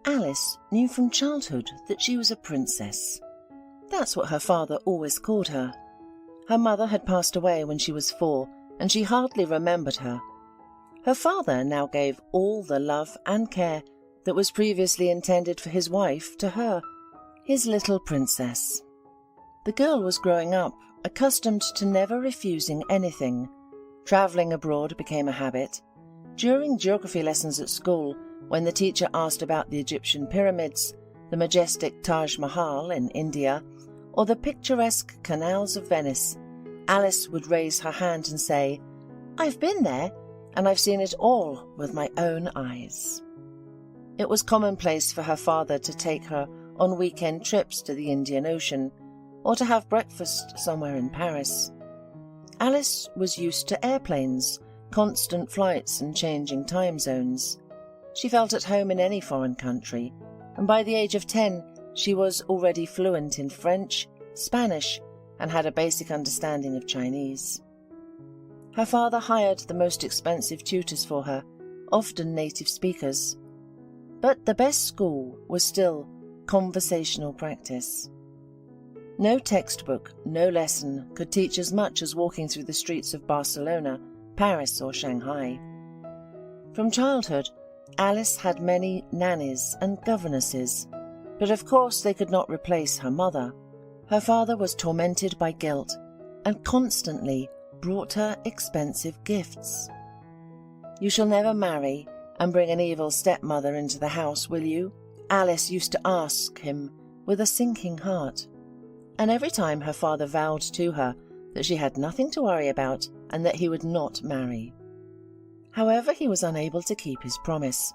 Alice knew from childhood that she was a princess. That's what her father always called her. Her mother had passed away when she was 4, and she hardly remembered her. Her father now gave all the love and care that was previously intended for his wife to her, his little princess. The girl was growing up, accustomed to never refusing anything. Travelling abroad became a habit. During geography lessons at school, when the teacher asked about the Egyptian pyramids, the majestic Taj Mahal in India, or the picturesque canals of Venice, Alice would raise her hand and say, "I've been there, and I've seen it all with my own eyes." It was commonplace for her father to take her on weekend trips to the Indian Ocean, or to have breakfast somewhere in Paris. Alice was used to airplanes, constant flights and changing time zones. She felt at home in any foreign country, and by the age of 10 she was already fluent in French, Spanish, and had a basic understanding of Chinese. Her father hired the most expensive tutors for her, often native speakers. But the best school was still conversational practice. No textbook, no lesson could teach as much as walking through the streets of Barcelona, Paris, or Shanghai. From childhood, Alice had many nannies and governesses, but of course they could not replace her mother. Her father was tormented by guilt and constantly brought her expensive gifts. "You shall never marry and bring an evil stepmother into the house, will you?" Alice used to ask him with a sinking heart. And every time her father vowed to her that she had nothing to worry about and that he would not marry. However, he was unable to keep his promise.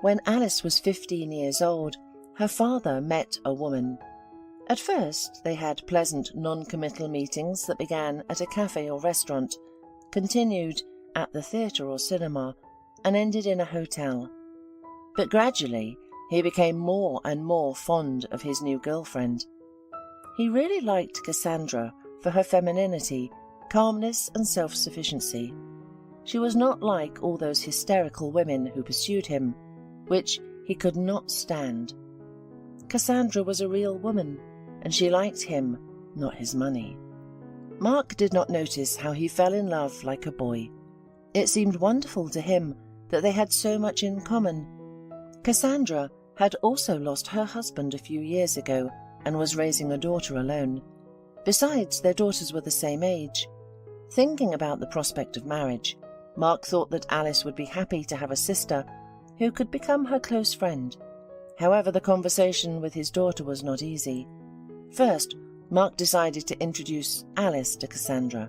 When Alice was 15 years old, her father met a woman. At first, they had pleasant non-committal meetings that began at a cafe or restaurant, continued at the theatre or cinema, and ended in a hotel. But gradually, he became more and more fond of his new girlfriend. He really liked Cassandra for her femininity, calmness, and self-sufficiency. She was not like all those hysterical women who pursued him, which he could not stand. Cassandra was a real woman, and she liked him, not his money. Mark did not notice how he fell in love like a boy. It seemed wonderful to him that they had so much in common. Cassandra had also lost her husband a few years ago and was raising a daughter alone. Besides, their daughters were the same age. Thinking about the prospect of marriage, Mark thought that Alice would be happy to have a sister who could become her close friend. However, the conversation with his daughter was not easy. First, Mark decided to introduce Alice to Cassandra.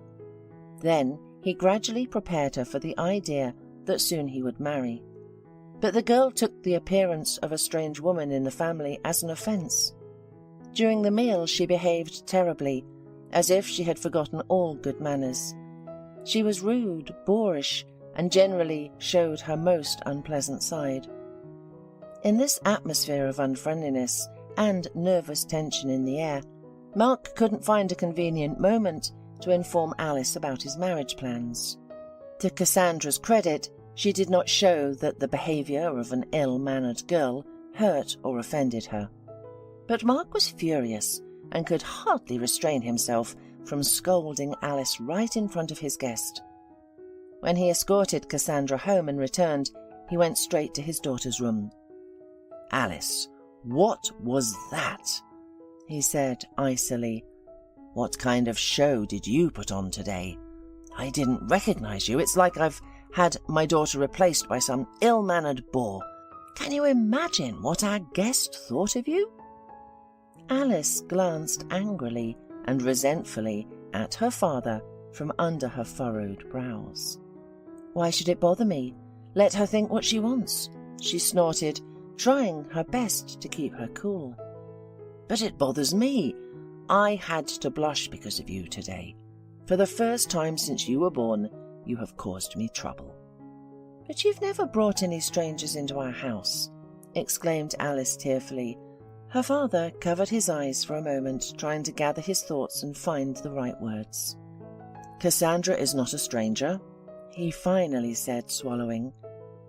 Then he gradually prepared her for the idea that soon he would marry. But the girl took the appearance of a strange woman in the family as an offence. During the meal she behaved terribly, as if she had forgotten all good manners. She was rude, boorish, and generally showed her most unpleasant side. In this atmosphere of unfriendliness and nervous tension in the air, Mark couldn't find a convenient moment to inform Alice about his marriage plans. To Cassandra's credit, she did not show that the behaviour of an ill-mannered girl hurt or offended her. But Mark was furious and could hardly restrain himself from scolding Alice right in front of his guest. When he escorted Cassandra home and returned, he went straight to his daughter's room. "Alice, what was that?" he said icily. "What kind of show did you put on today? I didn't recognize you. It's like I've had my daughter replaced by some ill-mannered boor. Can you imagine what our guest thought of you?" Alice glanced angrily and resentfully at her father from under her furrowed brows. "Why should it bother me? Let her think what she wants," she snorted, trying her best to keep her cool. "But it bothers me. I had to blush because of you today. For the first time since you were born, you have caused me trouble." "But you've never brought any strangers into our house," exclaimed Alice tearfully. Her father covered his eyes for a moment, trying to gather his thoughts and find the right words. "Cassandra is not a stranger," he finally said, swallowing.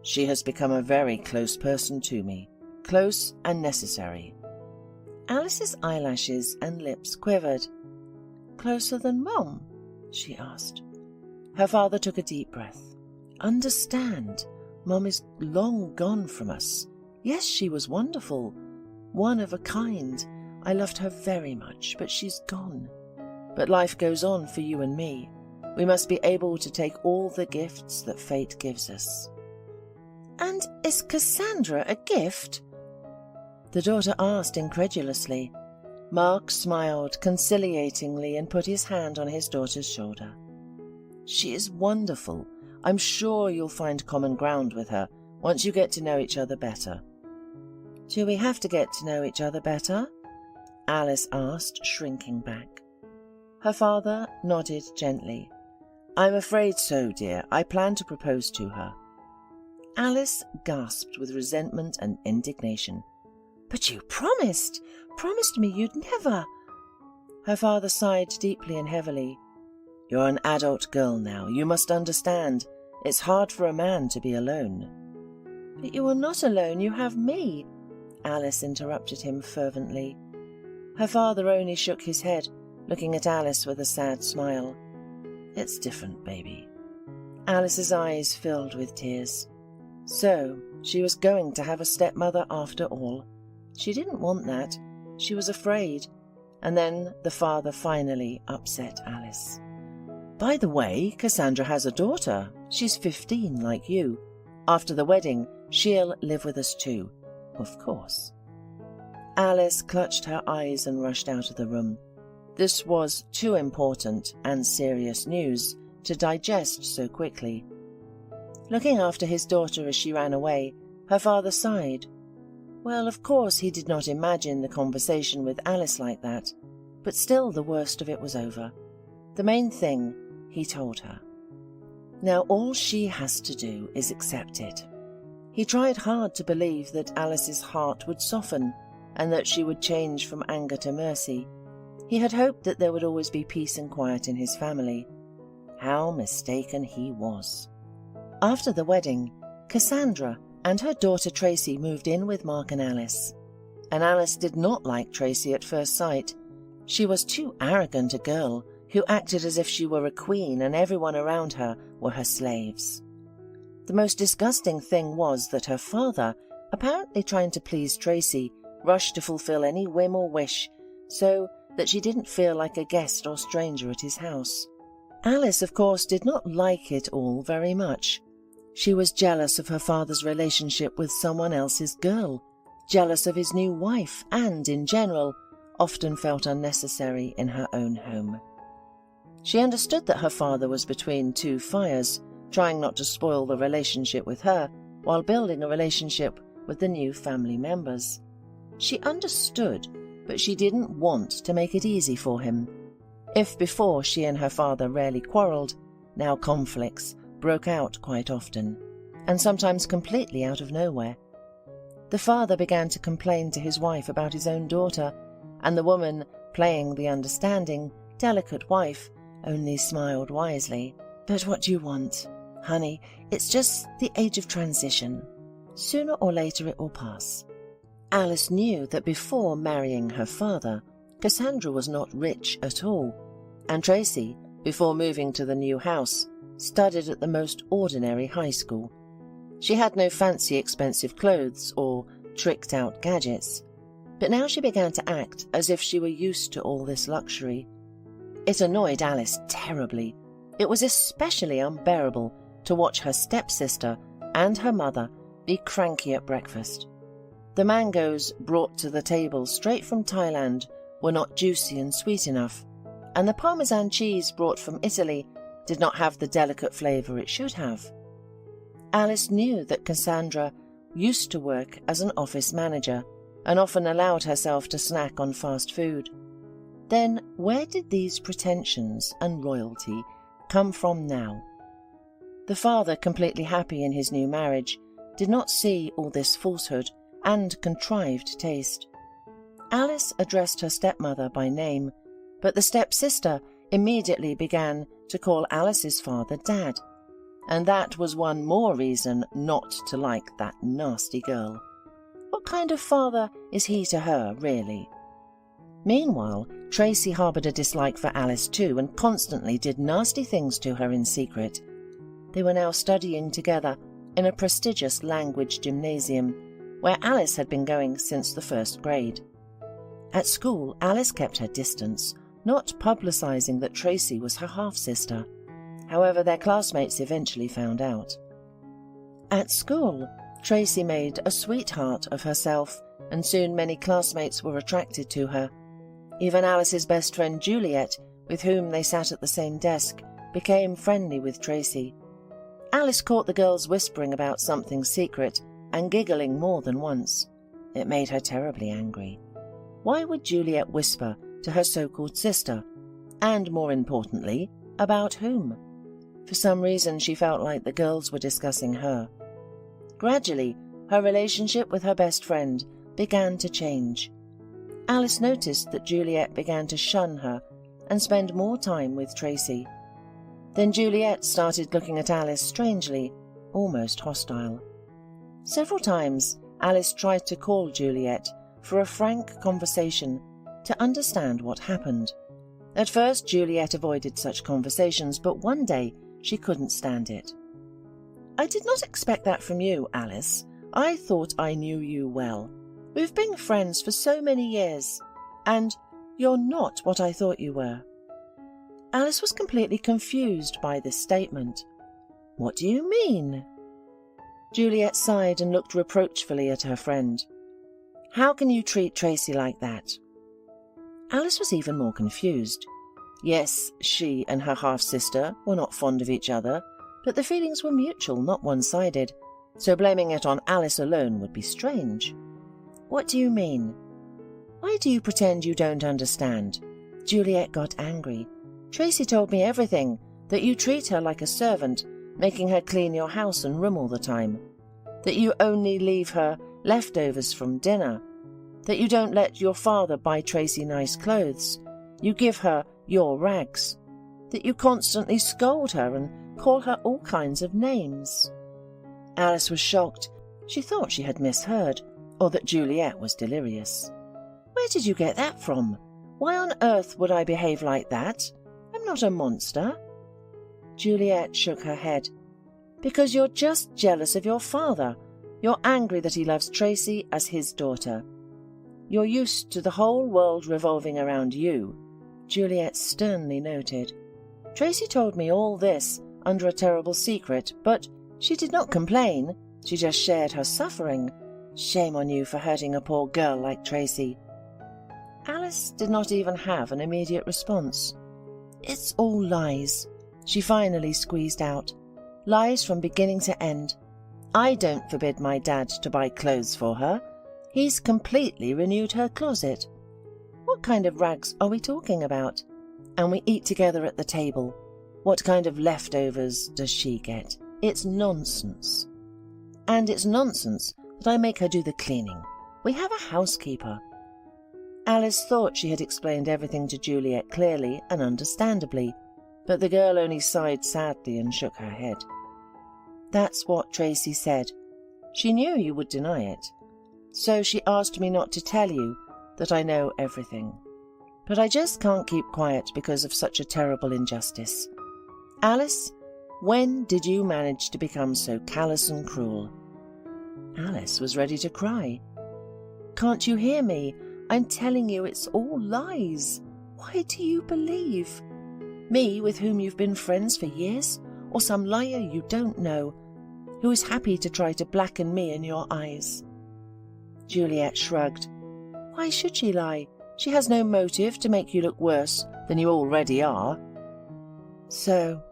"She has become a very close person to me. close and necessary. Alice's eyelashes and lips quivered. "Closer than Mum?" she asked. Her father took a deep breath. "Understand, Mum is long gone from us. Yes, she was wonderful, one of a kind. I loved her very much, but she's gone. But life goes on for you and me. We must be able to take all the gifts that fate gives us." "And is Cassandra a gift?" the daughter asked incredulously. Mark smiled conciliatingly and put his hand on his daughter's shoulder. "She is wonderful. I'm sure you'll find common ground with her once you get to know each other better." "Do we have to get to know each other better?" Alice asked, shrinking back. Her father nodded gently. "I'm afraid so, dear. I plan to propose to her." Alice gasped with resentment and indignation. "But you promised me you'd never." Her father sighed deeply and heavily. "You're an adult girl now. You must understand. It's hard for a man to be alone." "But you are not alone. You have me," Alice interrupted him fervently. Her father only shook his head, looking at Alice with a sad smile. "It's different, baby." Alice's eyes filled with tears. So, she was going to have a stepmother after all. She didn't want that. She was afraid. And then the father finally upset Alice. "By the way, Cassandra has a daughter. She's 15, like you. After the wedding, she'll live with us too. Of course." Alice clutched her eyes and rushed out of the room. This was too important and serious news to digest so quickly. Looking after his daughter as she ran away, her father sighed. Well, of course he did not imagine the conversation with Alice like that, but still the worst of it was over. The main thing, he told her. Now all she has to do is accept it. He tried hard to believe that Alice's heart would soften and that she would change from anger to mercy. He had hoped that there would always be peace and quiet in his family. How mistaken he was. After the wedding, Cassandra and her daughter Tracy moved in with Mark and Alice. And Alice did not like Tracy at first sight. She was too arrogant a girl who acted as if she were a queen and everyone around her were her slaves. The most disgusting thing was that her father, apparently trying to please Tracy, rushed to fulfill any whim or wish so that she didn't feel like a guest or stranger at his house. Alice, of course, did not like it all very much. She was jealous of her father's relationship with someone else's girl, jealous of his new wife, and, in general, often felt unnecessary in her own home. She understood that her father was between two fires, trying not to spoil the relationship with her while building a relationship with the new family members. She understood, but she didn't want to make it easy for him. If before she and her father rarely quarrelled, now conflicts broke out quite often, and sometimes completely out of nowhere. The father began to complain to his wife about his own daughter, and the woman, playing the understanding, delicate wife, only smiled wisely. "But what do you want? Honey, it's just the age of transition. Sooner or later it will pass." Alice knew that before marrying her father, Cassandra was not rich at all, and Tracy, before moving to the new house, studied at the most ordinary high school. She had no fancy expensive clothes or tricked-out gadgets, but now she began to act as if she were used to all this luxury. It annoyed Alice terribly. It was especially unbearable to watch her stepsister and her mother be cranky at breakfast. The mangoes brought to the table straight from Thailand were not juicy and sweet enough, and the Parmesan cheese brought from Italy did not have the delicate flavour it should have. Alice knew that Cassandra used to work as an office manager and often allowed herself to snack on fast food. Then where did these pretensions and royalty come from now? The father, completely happy in his new marriage, did not see all this falsehood and contrived taste. Alice addressed her stepmother by name, but the stepsister immediately began to call Alice's father Dad, and that was one more reason not to like that nasty girl. What kind of father is he to her, really? Meanwhile, Tracy harboured a dislike for Alice too and constantly did nasty things to her in secret. They were now studying together in a prestigious language gymnasium, where Alice had been going since the first grade. At school, Alice kept her distance, not publicising that Tracy was her half-sister. However, their classmates eventually found out. At school, Tracy made a sweetheart of herself, and soon many classmates were attracted to her. Even Alice's best friend Juliet, with whom they sat at the same desk, became friendly with Tracy. Alice caught the girls whispering about something secret and giggling more than once. It made her terribly angry. Why would Juliet whisper to her so-called sister? And more importantly, about whom? For some reason she felt like the girls were discussing her. Gradually, her relationship with her best friend began to change. Alice noticed that Juliet began to shun her and spend more time with Tracy. Then Juliet started looking at Alice strangely, almost hostile. Several times Alice tried to call Juliet for a frank conversation to understand what happened. At first Juliet avoided such conversations, but one day she couldn't stand it. "I did not expect that from you, Alice. I thought I knew you well. We've been friends for so many years, and you're not what I thought you were." Alice was completely confused by this statement. "What do you mean?" Juliet sighed and looked reproachfully at her friend. "How can you treat Tracy like that?" Alice was even more confused. Yes, she and her half-sister were not fond of each other, but the feelings were mutual, not one-sided, so blaming it on Alice alone would be strange. "What do you mean? Why do you pretend you don't understand?" Juliet got angry. "Tracy told me everything, that you treat her like a servant, making her clean your house and room all the time, that you only leave her leftovers from dinner, that you don't let your father buy Tracy nice clothes, you give her your rags, that you constantly scold her and call her all kinds of names." Alice was shocked. She thought she had misheard, or that Juliet was delirious. "Where did you get that from? Why on earth would I behave like that? I'm not a monster." Juliet shook her head. "Because you're just jealous of your father. You're angry that he loves Tracy as his daughter. You're used to the whole world revolving around you," Juliet sternly noted. "Tracy told me all this under a terrible secret, but she did not complain. She just shared her suffering. Shame on you for hurting a poor girl like Tracy." Alice did not even have an immediate response. "It's all lies," she finally squeezed out. "Lies from beginning to end. I don't forbid my dad to buy clothes for her. He's completely renewed her closet. What kind of rags are we talking about? And we eat together at the table. What kind of leftovers does she get? It's nonsense. And it's nonsense that I make her do the cleaning. We have a housekeeper." Alice thought she had explained everything to Juliet clearly and understandably, but the girl only sighed sadly and shook her head. "That's what Tracy said. She knew you would deny it. So she asked me not to tell you that I know everything. But I just can't keep quiet because of such a terrible injustice. Alice, when did you manage to become so callous and cruel?" Alice was ready to cry. "Can't you hear me? I'm telling you it's all lies. Why do you believe? Me, with whom you've been friends for years? Or some liar you don't know, who is happy to try to blacken me in your eyes?" Juliet shrugged. "Why should she lie? She has no motive to make you look worse than you already are." "So,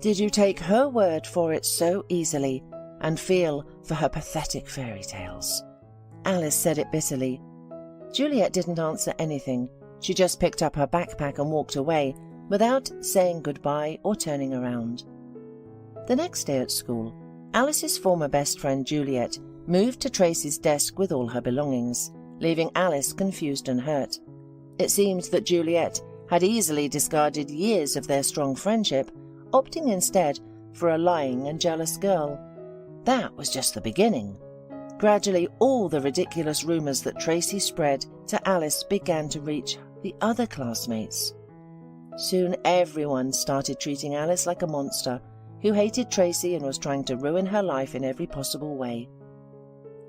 did you take her word for it so easily and feel for her pathetic fairy tales?" Alice said it bitterly. Juliet didn't answer anything. She just picked up her backpack and walked away without saying goodbye or turning around. The next day at school, Alice's former best friend Juliet moved to Tracy's desk with all her belongings, leaving Alice confused and hurt. It seemed that Juliet had easily discarded years of their strong friendship, opting instead for a lying and jealous girl. That was just the beginning. Gradually, all the ridiculous rumours that Tracy spread to Alice began to reach the other classmates. Soon everyone started treating Alice like a monster who hated Tracy and was trying to ruin her life in every possible way.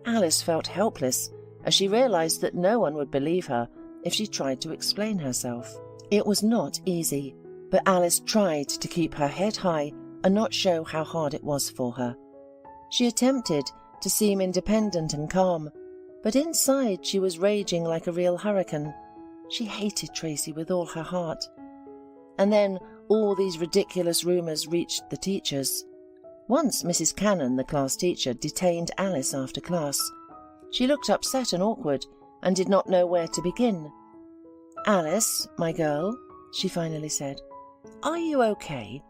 Alice felt helpless as she realized that no one would believe her if she tried to explain herself. It was not easy, but Alice tried to keep her head high and not show how hard it was for her. She attempted to seem independent and calm, but inside she was raging like a real hurricane. She hated Tracy with all her heart. And then all these ridiculous rumours reached the teachers. Once Mrs. Cannon, the class teacher, detained Alice after class. She looked upset and awkward and did not know where to begin. "Alice, my girl," she finally said, "are you okay?"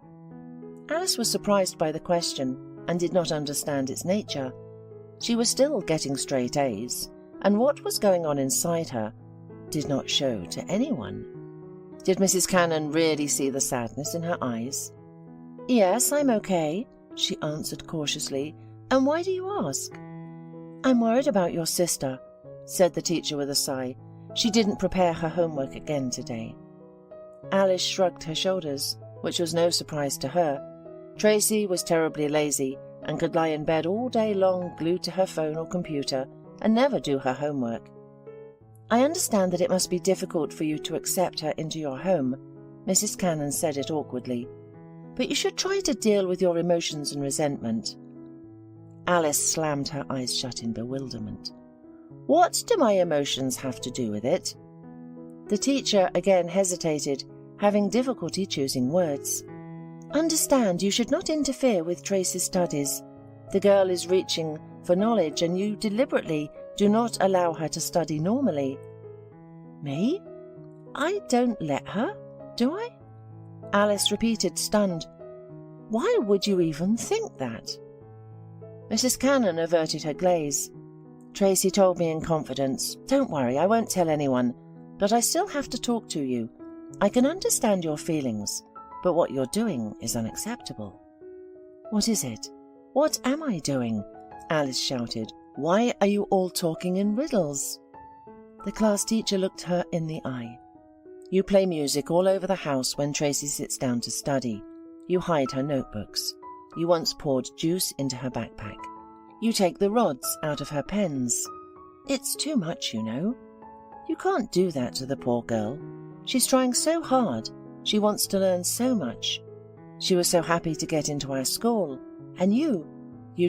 Alice was surprised by the question and did not understand its nature. She was still getting straight A's, and what was going on inside her did not show to anyone. Did Mrs. Cannon really see the sadness in her eyes? "Yes, I'm okay," she answered cautiously. "And why do you ask?" "I'm worried about your sister," said the teacher with a sigh. She didn't prepare her homework again today. Alice shrugged her shoulders, which was no surprise to her. Tracy was terribly lazy and could lie in bed all day long glued to her phone or computer and never do her homework. "I understand that it must be difficult for you to accept her into your home," Mrs. Cannon said it awkwardly, "but you should try to deal with your emotions and resentment." Alice slammed her eyes shut in bewilderment. "What do my emotions have to do with it?" The teacher again hesitated, having difficulty choosing words. "Understand, you should not interfere with Tracy's studies. The girl is reaching for knowledge, and you deliberately do not allow her to study normally." "Me? I don't let her, do I?" Alice repeated, stunned. "Why would you even think that?" Mrs. Cannon averted her gaze. "Tracy told me in confidence. Don't worry, I won't tell anyone, but I still have to talk to you. I can understand your feelings, but what you're doing is unacceptable." "What is it? What am I doing?" Alice shouted. "Why are you all talking in riddles?" The class teacher looked her in the eye. "You play music all over the house when Tracy sits down to study. You hide her notebooks. You once poured juice into her backpack. You take the rods out of her pens. It's too much, you know. You can't do that to the poor girl. She's trying so hard. She wants to learn so much. She was so happy to get into our school. And you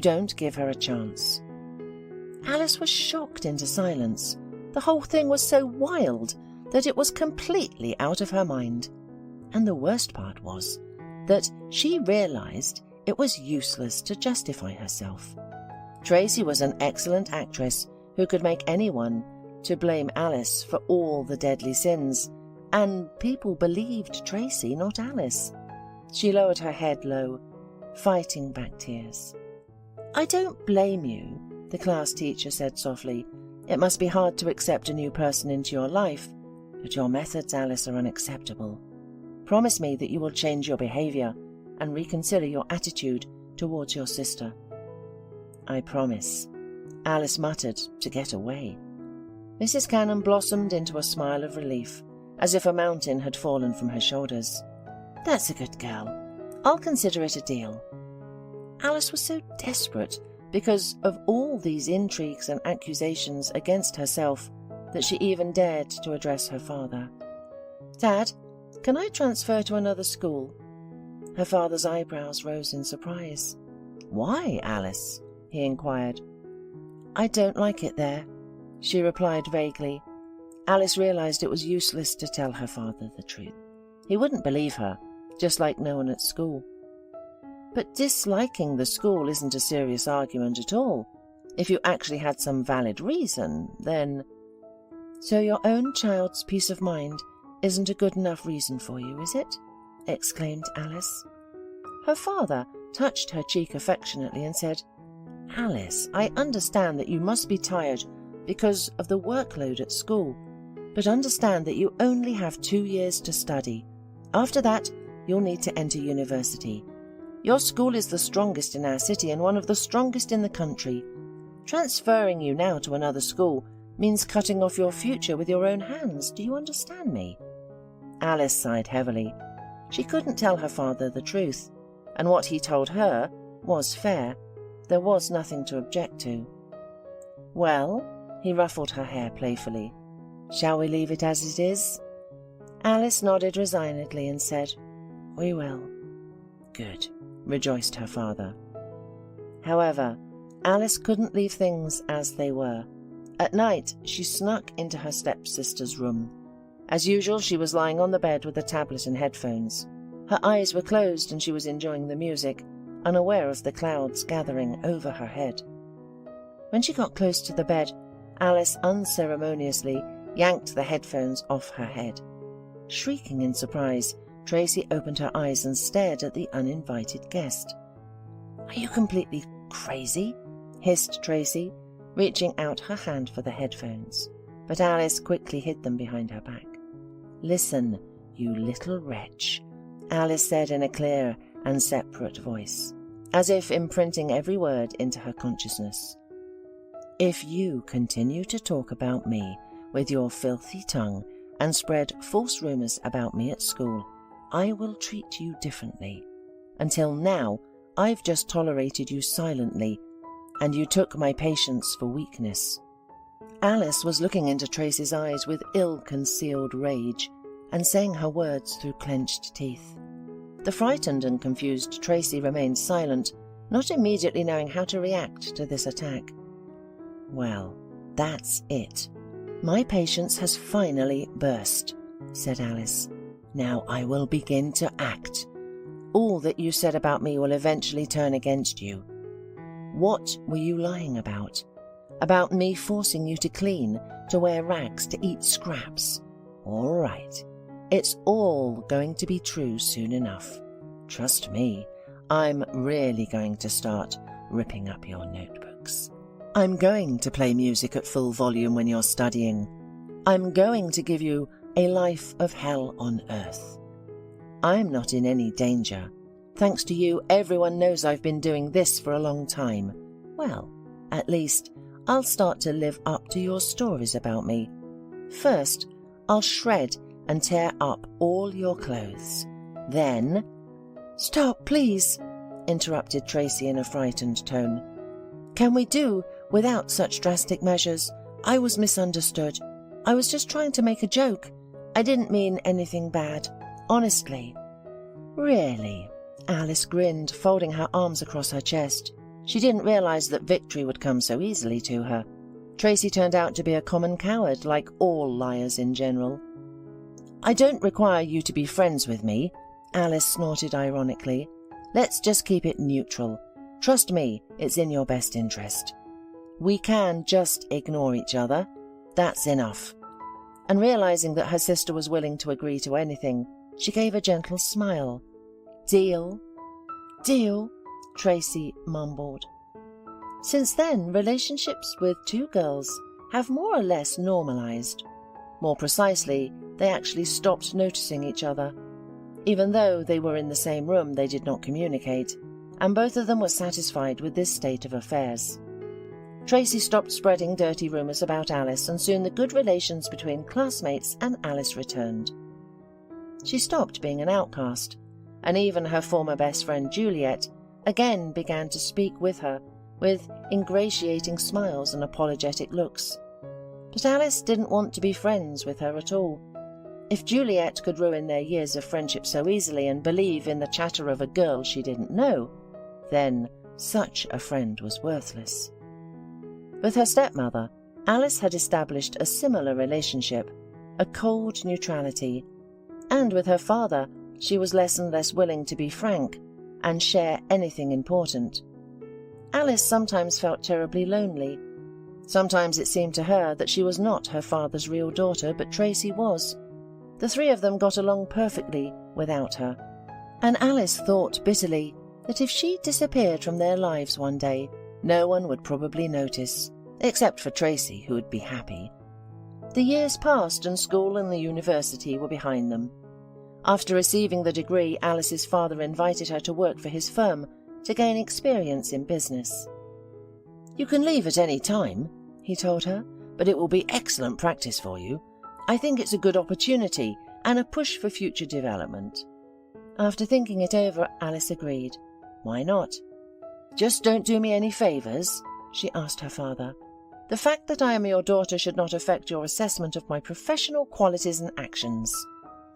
don't give her a chance." Alice was shocked into silence. The whole thing was so wild that it was completely out of her mind. And the worst part was that she realized it was useless to justify herself. Tracy was an excellent actress who could make anyone to blame Alice for all the deadly sins, and people believed Tracy, not Alice. She lowered her head low, fighting back tears. "I don't blame you," the class teacher said softly. "It must be hard to accept a new person into your life, but your methods, Alice, are unacceptable. Promise me that you will change your behavior and reconsider your attitude towards your sister." "I promise," Alice muttered to get away. Mrs. Cannon blossomed into a smile of relief, as if a mountain had fallen from her shoulders. "That's a good girl. I'll consider it a deal." Alice was so desperate because of all these intrigues and accusations against herself that she even dared to address her father. "Dad, can I transfer to another school?" Her father's eyebrows rose in surprise. "Why, Alice?" he inquired. "I don't like it there," she replied vaguely. Alice realized it was useless to tell her father the truth. He wouldn't believe her, just like no one at school. But disliking the school isn't a serious argument at all. If you actually had some valid reason, then... "So your own child's peace of mind isn't a good enough reason for you, is it?" exclaimed Alice. Her father touched her cheek affectionately and said, "Alice, I understand that you must be tired because of the workload at school, but understand that you only have 2 years to study. After that, you'll need to enter university. Your school is the strongest in our city and one of the strongest in the country. Transferring you now to another school means cutting off your future with your own hands. Do you understand me?" Alice sighed heavily. She couldn't tell her father the truth, and what he told her was fair. There was nothing to object to. "Well," he ruffled her hair playfully, "shall we leave it as it is?" Alice nodded resignedly and said, "We will." "Good," rejoiced her father. However, Alice couldn't leave things as they were. At night, she snuck into her stepsister's room. As usual, she was lying on the bed with a tablet and headphones. Her eyes were closed and she was enjoying the music, unaware of the clouds gathering over her head. When she got close to the bed, Alice unceremoniously yanked the headphones off her head. Shrieking in surprise, Tracy opened her eyes and stared at the uninvited guest. "Are you completely crazy?" hissed Tracy, reaching out her hand for the headphones. But Alice quickly hid them behind her back. "Listen, you little wretch," Alice said in a clear and separate voice, as if imprinting every word into her consciousness. "If you continue to talk about me with your filthy tongue and spread false rumors about me at school, I will treat you differently. Until now, I've just tolerated you silently, and you took my patience for weakness." Alice was looking into Tracy's eyes with ill-concealed rage and saying her words through clenched teeth. The frightened and confused Tracy remained silent, not immediately knowing how to react to this attack. "Well, that's it. My patience has finally burst," said Alice. "Now I will begin to act. All that you said about me will eventually turn against you. What were you lying about? About me forcing you to clean, to wear rags, to eat scraps? All right. It's all going to be true soon enough. Trust me, I'm really going to start ripping up your notebooks. I'm going to play music at full volume when you're studying. I'm going to give you a life of hell on earth. I'm not in any danger. Thanks to you, everyone knows I've been doing this for a long time. Well, at least I'll start to live up to your stories about me. First, I'll shred and tear up all your clothes. Then—" "Stop, please," interrupted Tracy in a frightened tone. "Can we do without such drastic measures? I was misunderstood. I was just trying to make a joke. I didn't mean anything bad. Honestly." "Really?" Alice grinned, folding her arms across her chest. She didn't realize that victory would come so easily to her. Tracy turned out to be a common coward, like all liars in general. "I don't require you to be friends with me," Alice snorted ironically. "Let's just keep it neutral. Trust me, it's in your best interest. We can just ignore each other. That's enough." And realizing that her sister was willing to agree to anything, she gave a gentle smile. "Deal?" "Deal," Tracy mumbled. Since then, relationships with two girls have more or less normalized. More precisely, they actually stopped noticing each other. Even though they were in the same room, they did not communicate, and both of them were satisfied with this state of affairs. Tracy stopped spreading dirty rumors about Alice, and soon the good relations between classmates and Alice returned. She stopped being an outcast, and even her former best friend Juliet again began to speak with her, with ingratiating smiles and apologetic looks. But Alice didn't want to be friends with her at all. If Juliet could ruin their years of friendship so easily and believe in the chatter of a girl she didn't know, then such a friend was worthless. With her stepmother, Alice had established a similar relationship, a cold neutrality, and with her father, she was less and less willing to be frank and share anything important. Alice sometimes felt terribly lonely. Sometimes it seemed to her that she was not her father's real daughter, but Tracy was. The three of them got along perfectly without her, and Alice thought bitterly that if she disappeared from their lives one day, no one would probably notice, except for Tracy, who would be happy. The years passed, and school and the university were behind them. After receiving the degree, Alice's father invited her to work for his firm to gain experience in business. "You can leave at any time," he told her, "but it will be excellent practice for you. I think it's a good opportunity and a push for future development." After thinking it over, Alice agreed. Why not? "Just don't do me any favours?" she asked her father. "The fact that I am your daughter should not affect your assessment of my professional qualities and actions.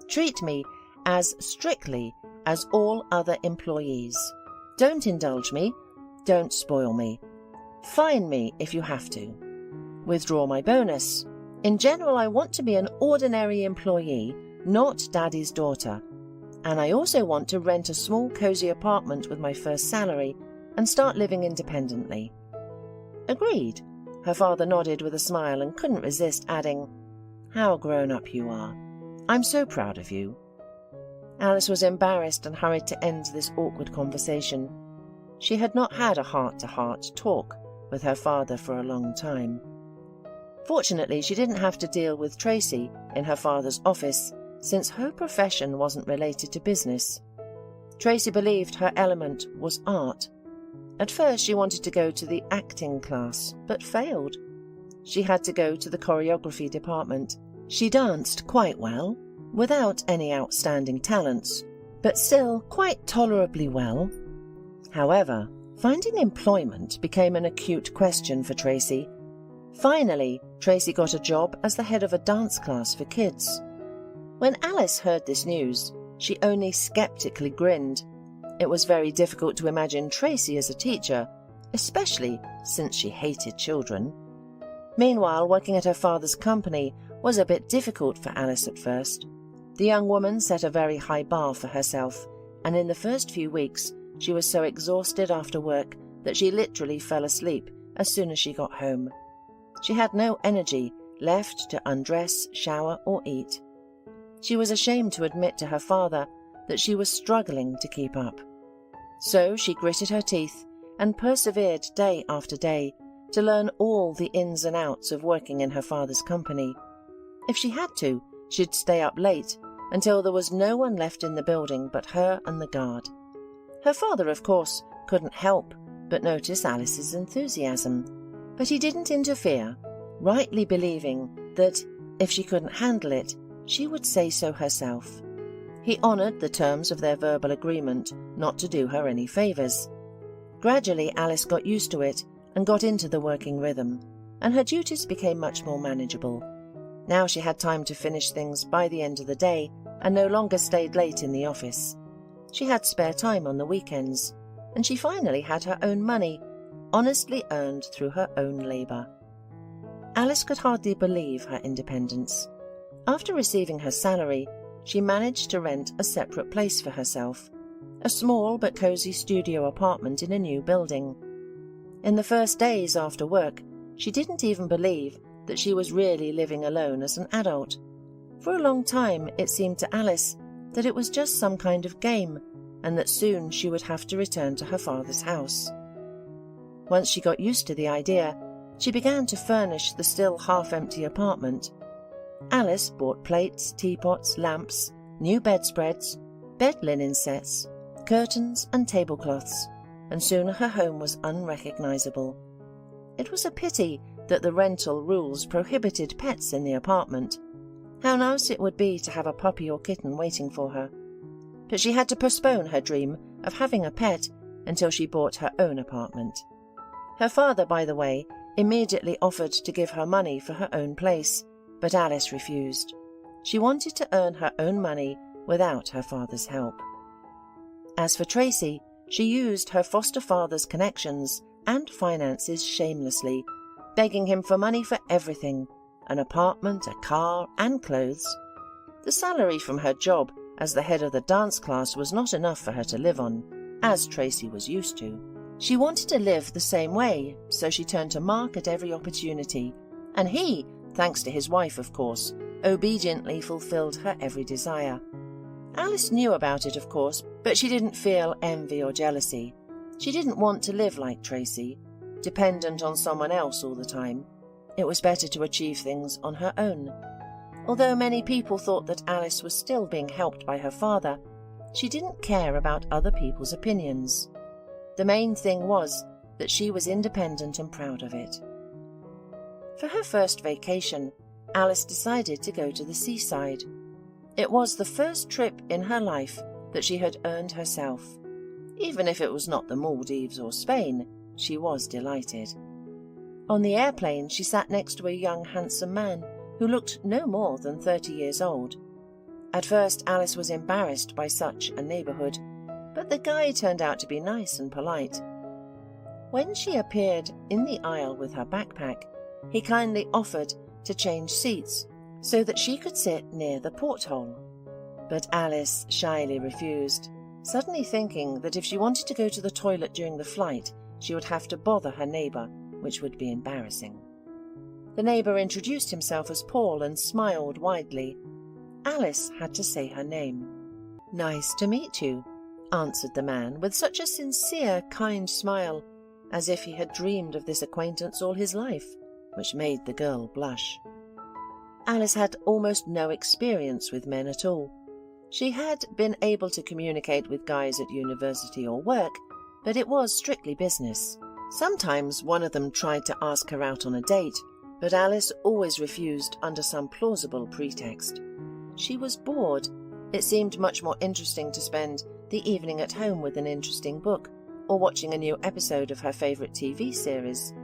Treat me as strictly as all other employees. Don't indulge me. Don't spoil me. Fine me if you have to. Withdraw my bonus. In general, I want to be an ordinary employee, not Daddy's daughter. And I also want to rent a small cosy apartment with my first salary and start living independently." "Agreed." Her father nodded with a smile and couldn't resist adding, "How grown up you are. I'm so proud of you." Alice was embarrassed and hurried to end this awkward conversation. She had not had a heart-to-heart talk with her father for a long time. Fortunately, she didn't have to deal with Tracy in her father's office, since her profession wasn't related to business. Tracy believed her element was art. At first she wanted to go to the acting class, but failed. She had to go to the choreography department. She danced quite well, without any outstanding talents, but still quite tolerably well. However, finding employment became an acute question for Tracy. Finally, Tracy got a job as the head of a dance class for kids. When Alice heard this news, she only skeptically grinned. It was very difficult to imagine Tracy as a teacher, especially since she hated children. Meanwhile, working at her father's company was a bit difficult for Alice at first. The young woman set a very high bar for herself, and in the first few weeks she was so exhausted after work that she literally fell asleep as soon as she got home. She had no energy left to undress, shower, or eat. She was ashamed to admit to her father that she was struggling to keep up. So she gritted her teeth and persevered day after day to learn all the ins and outs of working in her father's company. If she had to, she'd stay up late until there was no one left in the building but her and the guard. Her father, of course, couldn't help but notice Alice's enthusiasm, but he didn't interfere, rightly believing that if she couldn't handle it, she would say so herself. He honoured the terms of their verbal agreement not to do her any favours. Gradually Alice got used to it and got into the working rhythm, and her duties became much more manageable. Now she had time to finish things by the end of the day and no longer stayed late in the office. She had spare time on the weekends, and she finally had her own money, honestly earned through her own labour. Alice could hardly believe her independence. After receiving her salary, she managed to rent a separate place for herself, a small but cosy studio apartment in a new building. In the first days after work, she didn't even believe that she was really living alone as an adult. For a long time it seemed to Alice that it was just some kind of game, and that soon she would have to return to her father's house. Once she got used to the idea, she began to furnish the still half-empty apartment. Alice bought plates, teapots, lamps, new bedspreads, bed linen sets, curtains and tablecloths, and soon her home was unrecognizable. It was a pity that the rental rules prohibited pets in the apartment. How nice it would be to have a puppy or kitten waiting for her. But she had to postpone her dream of having a pet until she bought her own apartment. Her father, by the way, immediately offered to give her money for her own place, but Alice refused. She wanted to earn her own money without her father's help. As for Tracy, she used her foster father's connections and finances shamelessly, begging him for money for everything: an apartment, a car, and clothes. The salary from her job as the head of the dance class was not enough for her to live on, as Tracy was used to. She wanted to live the same way, so she turned to Mark at every opportunity, and he, thanks to his wife of course, obediently fulfilled her every desire. Alice knew about it, of course, but she didn't feel envy or jealousy. She didn't want to live like Tracy, dependent on someone else all the time. It was better to achieve things on her own. Although many people thought that Alice was still being helped by her father, she didn't care about other people's opinions. The main thing was that she was independent and proud of it. For her first vacation, Alice decided to go to the seaside. It was the first trip in her life that she had earned herself. Even if it was not the Maldives or Spain, she was delighted. On the airplane, she sat next to a young, handsome man who looked no more than 30 years old. At first, Alice was embarrassed by such a neighbourhood, but the guy turned out to be nice and polite. When she appeared in the aisle with her backpack, he kindly offered to change seats so that she could sit near the porthole. But Alice shyly refused, suddenly thinking that if she wanted to go to the toilet during the flight, she would have to bother her neighbour, which would be embarrassing. The neighbour introduced himself as Paul and smiled widely. Alice had to say her name. "Nice to meet you," answered the man with such a sincere, kind smile, as if he had dreamed of this acquaintance all his life, which made the girl blush. Alice had almost no experience with men at all. She had been able to communicate with guys at university or work, but it was strictly business. Sometimes one of them tried to ask her out on a date, but Alice always refused under some plausible pretext. She was bored. It seemed much more interesting to spend the evening at home with an interesting book, or watching a new episode of her favourite TV series.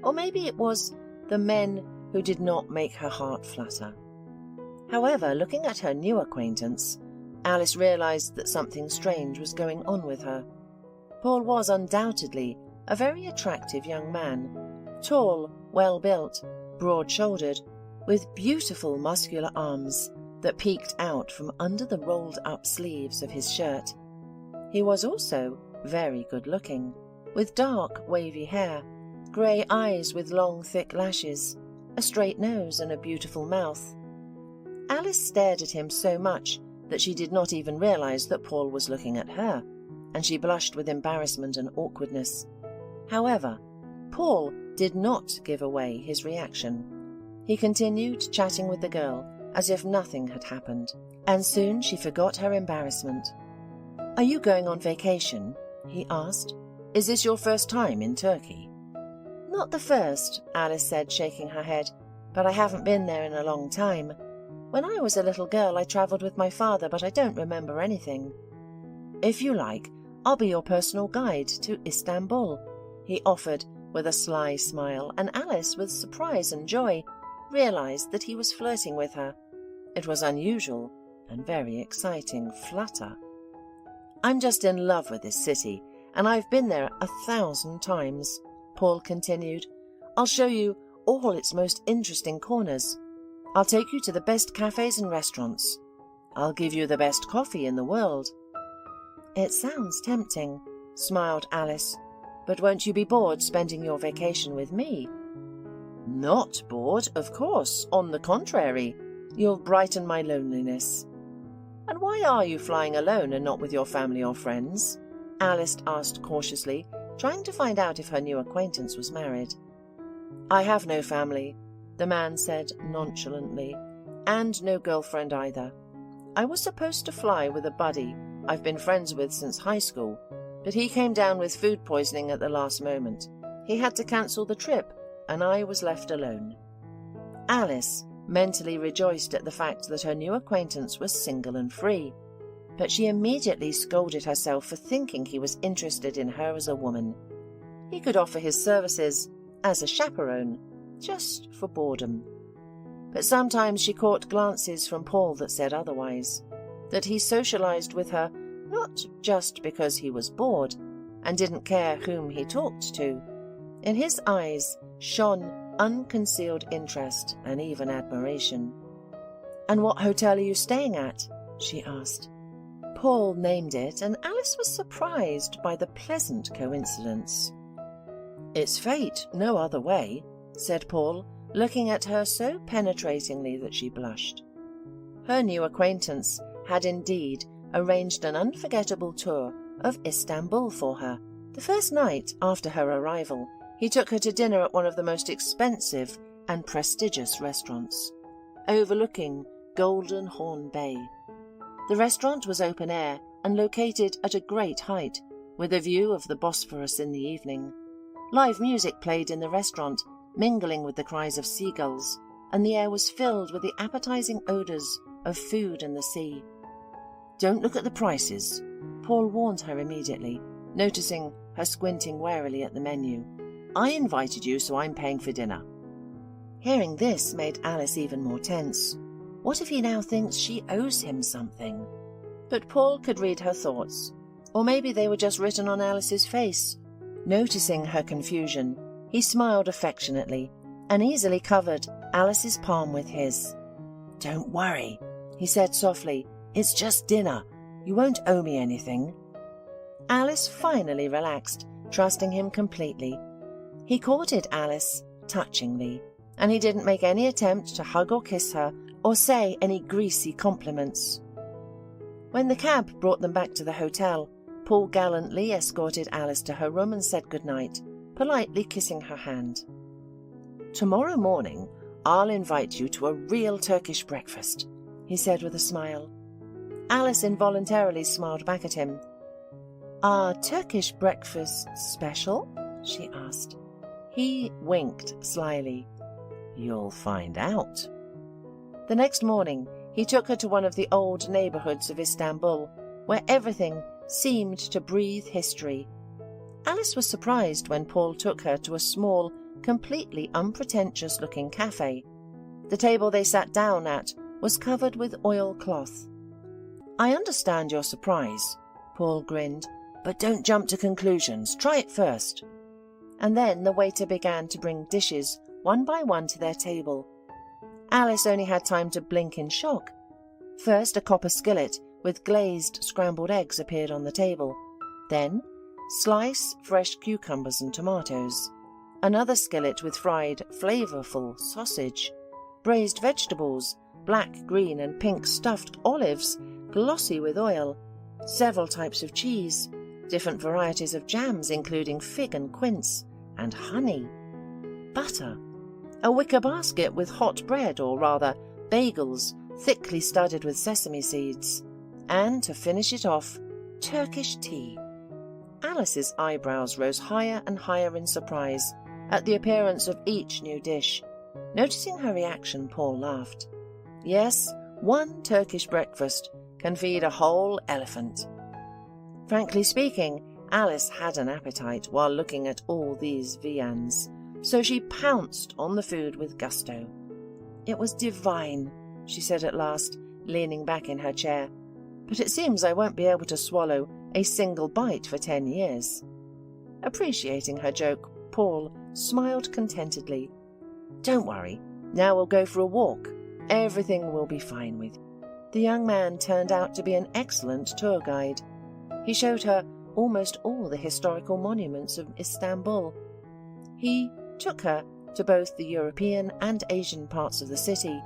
Or maybe it was the men who did not make her heart flutter. However, looking at her new acquaintance, Alice realised that something strange was going on with her. Paul was undoubtedly a very attractive young man, tall, well-built, broad-shouldered, with beautiful muscular arms that peeked out from under the rolled-up sleeves of his shirt. He was also very good-looking, with dark, wavy hair, grey eyes with long, thick lashes, a straight nose and a beautiful mouth. Alice stared at him so much that she did not even realise that Paul was looking at her, and she blushed with embarrassment and awkwardness. However, Paul did not give away his reaction. He continued chatting with the girl as if nothing had happened, and soon she forgot her embarrassment. "Are you going on vacation?" he asked. "Is this your first time in Turkey?" "Not the first," Alice said, shaking her head, "but I haven't been there in a long time. When I was a little girl, I travelled with my father, but I don't remember anything." "If you like, I'll be your personal guide to Istanbul," he offered with a sly smile, and Alice, with surprise and joy, realised that he was flirting with her. It was unusual and very exciting. Flutter. "I'm just in love with this city, and I've been there 1,000 times," Paul continued. "I'll show you all its most interesting corners. I'll take you to the best cafes and restaurants. I'll give you the best coffee in the world." "It sounds tempting," smiled Alice. "But won't you be bored spending your vacation with me?" "Not bored, of course. On the contrary, you'll brighten my loneliness." "And why are you flying alone and not with your family or friends?" Alice asked cautiously, trying to find out if her new acquaintance was married. "I have no family," the man said nonchalantly, "and no girlfriend either. I was supposed to fly with a buddy I've been friends with since high school, but he came down with food poisoning at the last moment. He had to cancel the trip, and I was left alone." Alice mentally rejoiced at the fact that her new acquaintance was single and free, but she immediately scolded herself for thinking he was interested in her as a woman. He could offer his services as a chaperone, just for boredom. But sometimes she caught glances from Paul that said otherwise, that he socialized with her not just because he was bored and didn't care whom he talked to. In his eyes shone unconcealed interest and even admiration. "And what hotel are you staying at?" she asked. Paul named it, and Alice was surprised by the pleasant coincidence. "It's fate, no other way," said Paul, looking at her so penetratingly that she blushed. Her new acquaintance had indeed arranged an unforgettable tour of Istanbul for her. The first night after her arrival, he took her to dinner at one of the most expensive and prestigious restaurants, overlooking Golden Horn Bay. The restaurant was open air and located at a great height, with a view of the Bosphorus in the evening. Live music played in the restaurant, mingling with the cries of seagulls, and the air was filled with the appetizing odours of food and the sea. "Don't look at the prices," Paul warned her immediately, noticing her squinting warily at the menu. "I invited you, so I'm paying for dinner." Hearing this made Alice even more tense. What if he now thinks she owes him something? But Paul could read her thoughts, or maybe they were just written on Alice's face. Noticing her confusion, he smiled affectionately and easily covered Alice's palm with his. "Don't worry," he said softly. "It's just dinner. You won't owe me anything." Alice finally relaxed, trusting him completely. He courted Alice touchingly, and he didn't make any attempt to hug or kiss her or say any greasy compliments. When the cab brought them back to the hotel, Paul gallantly escorted Alice to her room and said goodnight, politely kissing her hand. "Tomorrow morning, I'll invite you to a real Turkish breakfast," he said with a smile. Alice involuntarily smiled back at him. "Are Turkish breakfasts special?" she asked. He winked slyly. "You'll find out." The next morning, he took her to one of the old neighbourhoods of Istanbul, where everything seemed to breathe history. Alice was surprised when Paul took her to a small, completely unpretentious-looking cafe. The table they sat down at was covered with oilcloth. "I understand your surprise," Paul grinned, "but don't jump to conclusions. Try it first." And then the waiter began to bring dishes one by one to their table. Alice only had time to blink in shock. First, a copper skillet with glazed scrambled eggs appeared on the table. Then, sliced fresh cucumbers and tomatoes. Another skillet with fried, flavourful sausage. Braised vegetables, black, green and pink stuffed olives, glossy with oil. Several types of cheese. Different varieties of jams including fig and quince. And honey. Butter. A wicker basket with hot bread, or rather, bagels, thickly studded with sesame seeds. And, to finish it off, Turkish tea. Alice's eyebrows rose higher and higher in surprise at the appearance of each new dish. Noticing her reaction, Paul laughed. Yes, one Turkish breakfast can feed a whole elephant. Frankly speaking, Alice had an appetite while looking at all these viands, so she pounced on the food with gusto. "It was divine," she said at last, leaning back in her chair, "but it seems I won't be able to swallow a single bite for 10 years. Appreciating her joke, Paul smiled contentedly. "Don't worry, now we'll go for a walk. Everything will be fine with you." The young man turned out to be an excellent tour guide. He showed her almost all the historical monuments of Istanbul. He took her to both the European and Asian parts of the city,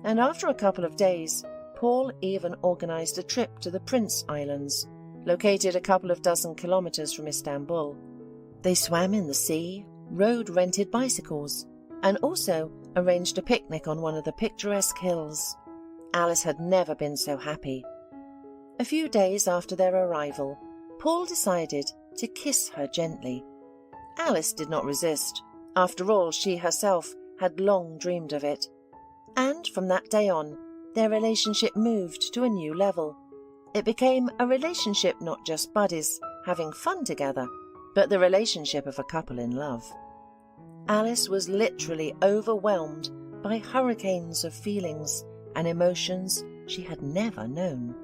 and after a couple of days, Paul even organized a trip to the Prince Islands, located a couple of dozen kilometers from Istanbul. They swam in the sea, rode rented bicycles, and also arranged a picnic on one of the picturesque hills. Alice had never been so happy. A few days after their arrival, Paul decided to kiss her gently. Alice did not resist. After all, she herself had long dreamed of it. And from that day on, their relationship moved to a new level. It became a relationship not just buddies having fun together, but the relationship of a couple in love. Alice was literally overwhelmed by hurricanes of feelings and emotions she had never known.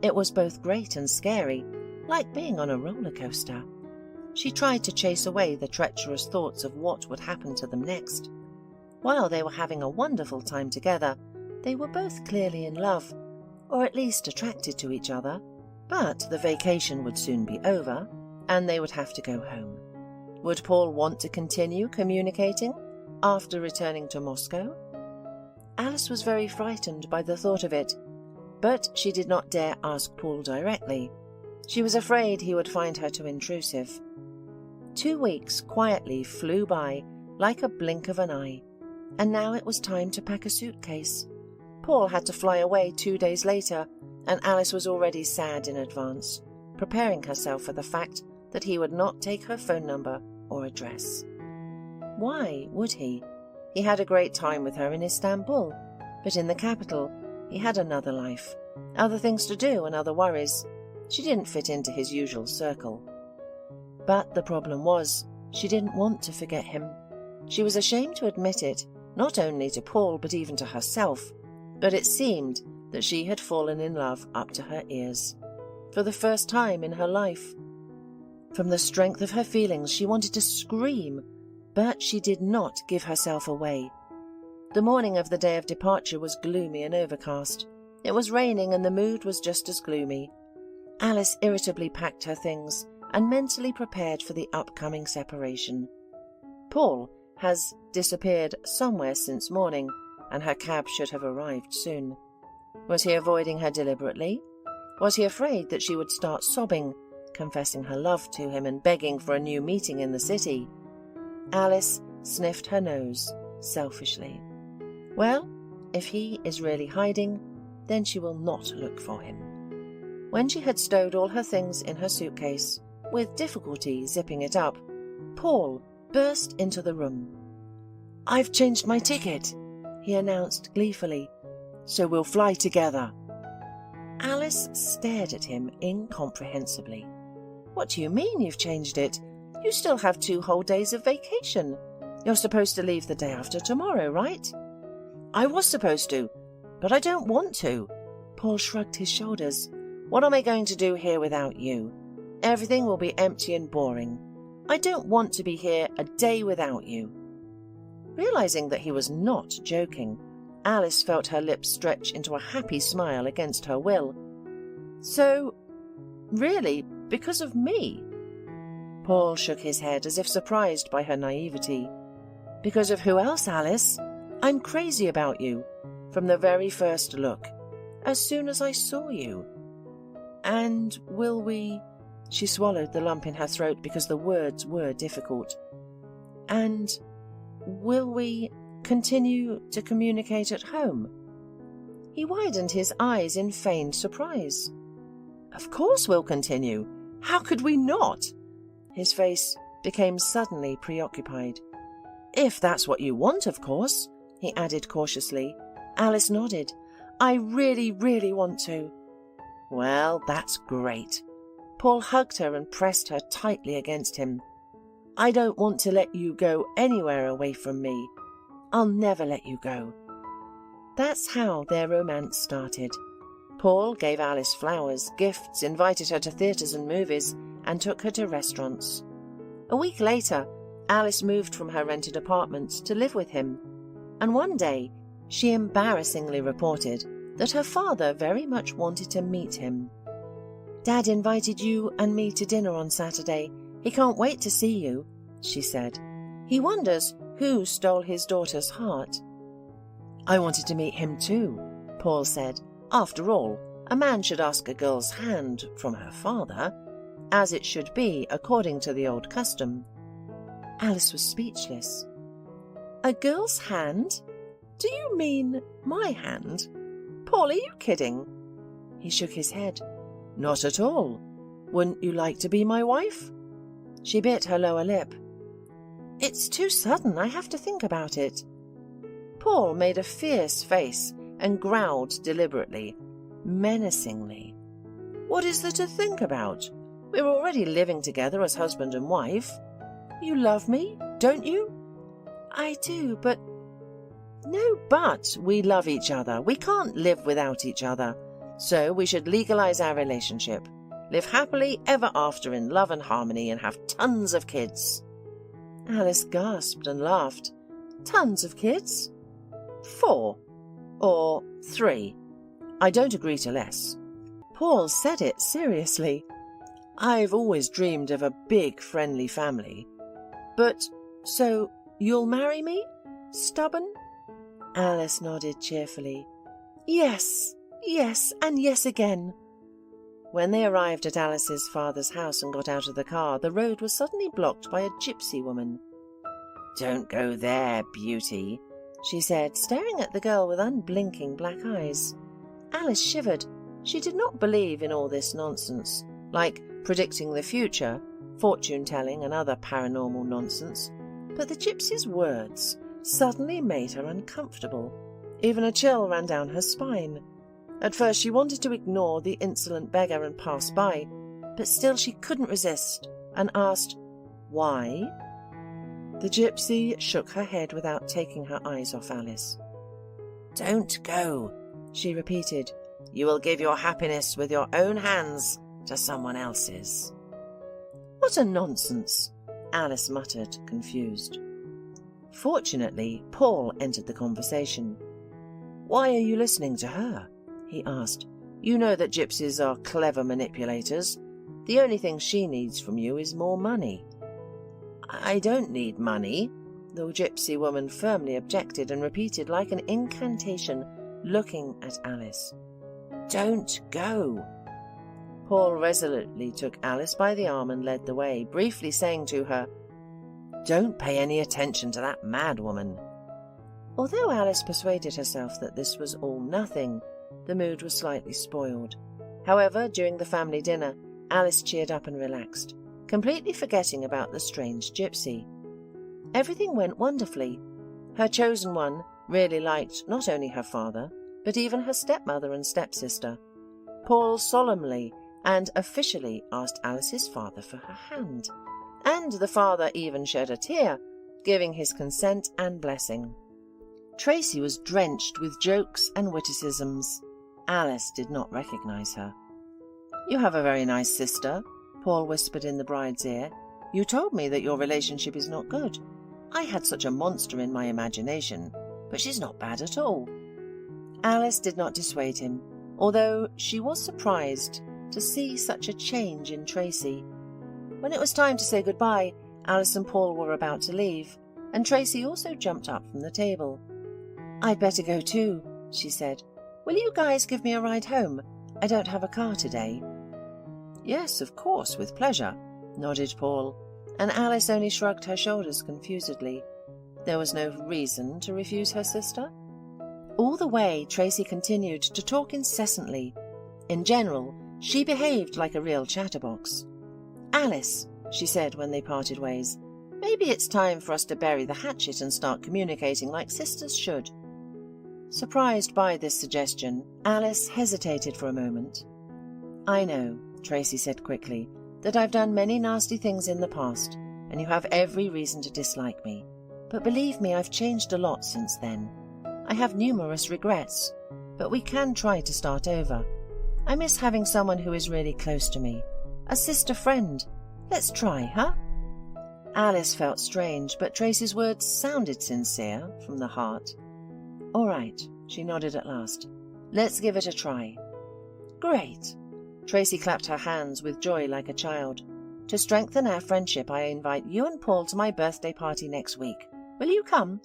It was both great and scary, like being on a roller coaster. She tried to chase away the treacherous thoughts of what would happen to them next. While they were having a wonderful time together, they were both clearly in love, or at least attracted to each other. But the vacation would soon be over, and they would have to go home. Would Paul want to continue communicating after returning to Moscow? Alice was very frightened by the thought of it, but she did not dare ask Paul directly. She was afraid he would find her too intrusive. 2 weeks quietly flew by like a blink of an eye, and now it was time to pack a suitcase. Paul had to fly away 2 days later, and Alice was already sad in advance, preparing herself for the fact that he would not take her phone number or a dress. Why would he? He had a great time with her in Istanbul, but in the capital he had another life, other things to do and other worries. She didn't fit into his usual circle. But the problem was, she didn't want to forget him. She was ashamed to admit it, not only to Paul but even to herself, but it seemed that she had fallen in love up to her ears, for the first time in her life. From the strength of her feelings she wanted to scream, but she did not give herself away. The morning of the day of departure was gloomy and overcast. It was raining and the mood was just as gloomy. Alice irritably packed her things and mentally prepared for the upcoming separation. Paul has disappeared somewhere since morning, and her cab should have arrived soon. Was he avoiding her deliberately? Was he afraid that she would start sobbing, confessing her love to him and begging for a new meeting in the city? Alice sniffed her nose, selfishly. Well, if he is really hiding, then she will not look for him. When she had stowed all her things in her suitcase, with difficulty zipping it up, Paul burst into the room. "I've changed my ticket," he announced gleefully, "so we'll fly together." Alice stared at him incomprehensibly. "What do you mean you've changed it? You still have 2 whole days of vacation. You're supposed to leave the day after tomorrow, right?" "I was supposed to, but I don't want to." Paul shrugged his shoulders. "What am I going to do here without you? Everything will be empty and boring. I don't want to be here a day without you." Realizing that he was not joking, Alice felt her lips stretch into a happy smile against her will. "So, really, because of me?" Paul shook his head as if surprised by her naivety. "Because of who else, Alice? I'm crazy about you, from the very first look, as soon as I saw you. And will we—" She swallowed the lump in her throat because the words were difficult. "And will we continue to communicate at home?" He widened his eyes in feigned surprise. "Of course we'll continue. How could we not?" His face became suddenly preoccupied. "If that's what you want, of course," he added cautiously. Alice nodded. "I really, really want to." "Well, that's great." Paul hugged her and pressed her tightly against him. "I don't want to let you go anywhere away from me. I'll never let you go." That's how their romance started. Paul gave Alice flowers, gifts, invited her to theatres and movies, and took her to restaurants. A week later, Alice moved from her rented apartment to live with him, and one day she embarrassingly reported that her father very much wanted to meet him. "Dad invited you and me to dinner on Saturday. He can't wait to see you," she said. "He wonders who stole his daughter's heart." "I wanted to meet him too," Paul said. "After all, a man should ask a girl's hand from her father, as it should be according to the old custom." Alice was speechless. "A girl's hand? Do you mean my hand? Paul, are you kidding?" He shook his head. "Not at all. Wouldn't you like to be my wife?" She bit her lower lip. "It's too sudden. I have to think about it." Paul made a fierce face and growled deliberately, menacingly. "What is there to think about? We're already living together as husband and wife. You love me, don't you?" "I do, but—" "No, but we love each other. We can't live without each other. So we should legalize our relationship, live happily ever after in love and harmony, and have tons of kids." Alice gasped and laughed. "Tons of kids?" 4 or 3. I don't agree to less." Paul said it seriously. "I've always dreamed of a big, friendly family. But, so, you'll marry me? Stubborn?" Alice nodded cheerfully. "Yes, yes, and yes again." When they arrived at Alice's father's house and got out of the car, the road was suddenly blocked by a gypsy woman. "Don't go there, beauty," she said, staring at the girl with unblinking black eyes. Alice shivered. She did not believe in all this nonsense, like predicting the future. fortune-telling and other paranormal nonsense, but the gypsy's words suddenly made her uncomfortable. Even a chill ran down her spine. At first she wanted to ignore the insolent beggar and pass by, but still she couldn't resist and asked, "Why?" The gypsy shook her head without taking her eyes off Alice. "Don't go," she repeated. "You will give your happiness with your own hands to someone else's." "What a nonsense," Alice muttered, confused. Fortunately, Paul entered the conversation. "Why are you listening to her?" he asked. "You know that gypsies are clever manipulators. The only thing she needs from you is more money." "I don't need money," the gypsy woman firmly objected and repeated like an incantation, looking at Alice. "Don't go." Paul resolutely took Alice by the arm and led the way, briefly saying to her, "Don't pay any attention to that mad woman." Although Alice persuaded herself that this was all nothing, the mood was slightly spoiled. However, during the family dinner, Alice cheered up and relaxed, completely forgetting about the strange gypsy. Everything went wonderfully. Her chosen one really liked not only her father, but even her stepmother and stepsister. Paul solemnly and officially asked Alice's father for her hand, and the father even shed a tear, giving his consent and blessing. Tracy was drenched with jokes and witticisms. Alice did not recognize her. "You have a very nice sister," Paul whispered in the bride's ear. "You told me that your relationship is not good. I had such a monster in my imagination, but she's not bad at all." Alice did not dissuade him, although she was surprised to see such a change in Tracy. When it was time to say goodbye, Alice and Paul were about to leave, and Tracy also jumped up from the table. "I'd better go too," she said. "Will you guys give me a ride home? I don't have a car today." "Yes, of course, with pleasure," nodded Paul, and Alice only shrugged her shoulders confusedly. There was no reason to refuse her sister. All the way, Tracy continued to talk incessantly. In general, she behaved like a real chatterbox. "Alice," she said when they parted ways, "maybe it's time for us to bury the hatchet and start communicating like sisters should." Surprised by this suggestion, Alice hesitated for a moment. "I know," Tracy said quickly, "that I've done many nasty things in the past, and you have every reason to dislike me. But believe me, I've changed a lot since then. I have numerous regrets, but we can try to start over. I miss having someone who is really close to me. A sister friend. Let's try, huh?" Alice felt strange, but Tracy's words sounded sincere from the heart. "All right," she nodded at last. "Let's give it a try." "Great." Tracy clapped her hands with joy like a child. "To strengthen our friendship, I invite you and Paul to my birthday party next week. Will you come?"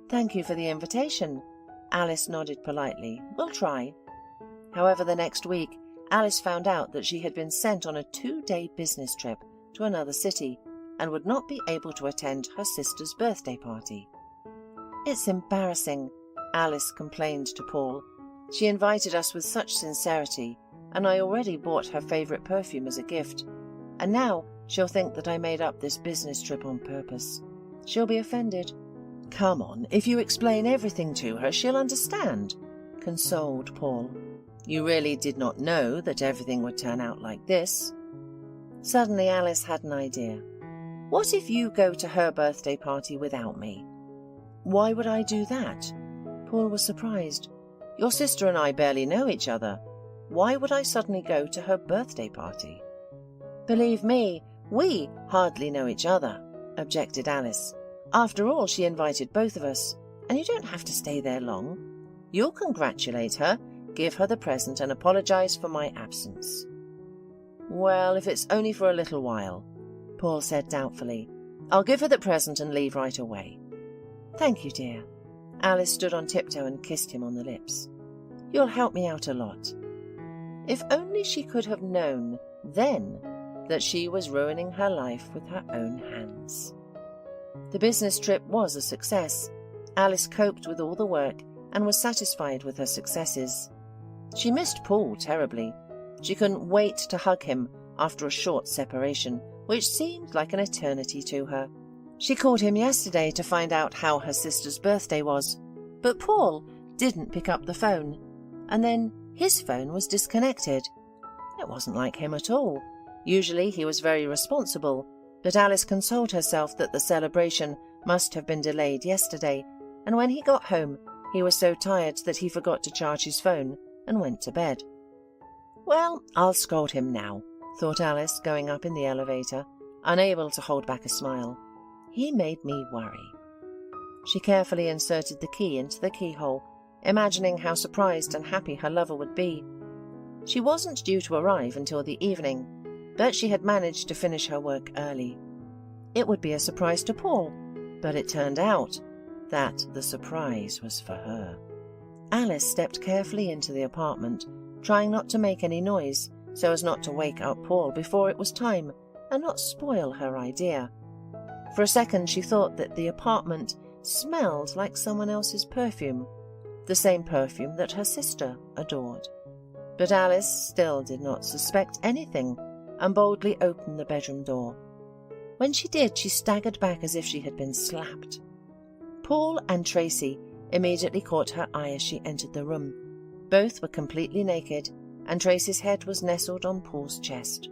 "Thank you for the invitation." Alice nodded politely. "We'll try." However, the next week, Alice found out that she had been sent on a 2-day business trip to another city and would not be able to attend her sister's birthday party. "It's embarrassing," Alice complained to Paul. "She invited us with such sincerity, and I already bought her favorite perfume as a gift, and now she'll think that I made up this business trip on purpose. She'll be offended." "Come on, if you explain everything to her, she'll understand," consoled Paul. "You really did not know that everything would turn out like this." Suddenly Alice had an idea. "What if you go to her birthday party without me?" "Why would I do that?" Paul was surprised. "Your sister and I barely know each other. Why would I suddenly go to her birthday party?" "Believe me, we hardly know each other," objected Alice. "After all, she invited both of us, and you don't have to stay there long. You'll congratulate her, give her the present, and apologize for my absence." "Well, if it's only for a little while," Paul said doubtfully. "I'll give her the present and leave right away." "Thank you, dear." Alice stood on tiptoe and kissed him on the lips. "You'll help me out a lot." If only she could have known then that she was ruining her life with her own hands. The business trip was a success. Alice coped with all the work and was satisfied with her successes. She missed Paul terribly. She couldn't wait to hug him after a short separation, which seemed like an eternity to her. She called him yesterday to find out how her sister's birthday was, but Paul didn't pick up the phone, and then his phone was disconnected. It wasn't like him at all. Usually he was very responsible, but Alice consoled herself that the celebration must have been delayed yesterday, and when he got home, he was so tired that he forgot to charge his phone and went to bed. Well, I'll scold him now, thought Alice, going up in the elevator, unable to hold back a smile. He made me worry. She carefully inserted the key into the keyhole, imagining how surprised and happy her lover would be. She wasn't due to arrive until the evening, but she had managed to finish her work early. It would be a surprise to Paul, but it turned out that the surprise was for her. Alice stepped carefully into the apartment, trying not to make any noise so as not to wake up Paul before it was time and not spoil her idea. For a second she thought that the apartment smelled like someone else's perfume, the same perfume that her sister adored. But Alice still did not suspect anything and boldly opened the bedroom door. When she did, she staggered back as if she had been slapped. Paul and Tracy immediately caught her eye as she entered the room. Both were completely naked, and Tracy's head was nestled on Paul's chest.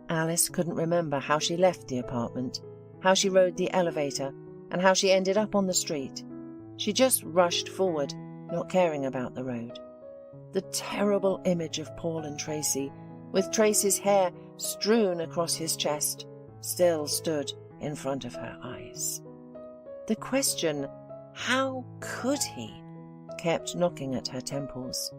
Alice couldn't remember how she left the apartment, how she rode the elevator, and how she ended up on the street. She just rushed forward, not caring about the road. The terrible image of Paul and Tracy, with Tracy's hair strewn across his chest, still stood in front of her eyes. The question, how could he, kept knocking at her temples.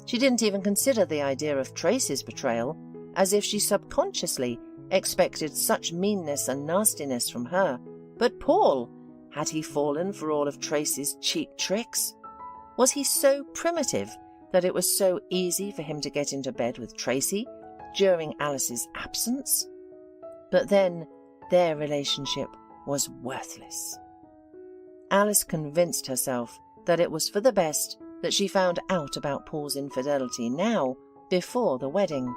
She didn't even consider the idea of Tracy's betrayal, as if she subconsciously expected such meanness and nastiness from her. But Paul, had he fallen for all of Tracy's cheap tricks? Was he so primitive that it was so easy for him to get into bed with Tracy during Alice's absence? But then their relationship was worthless. Alice convinced herself that it was for the best that she found out about Paul's infidelity now, before the wedding.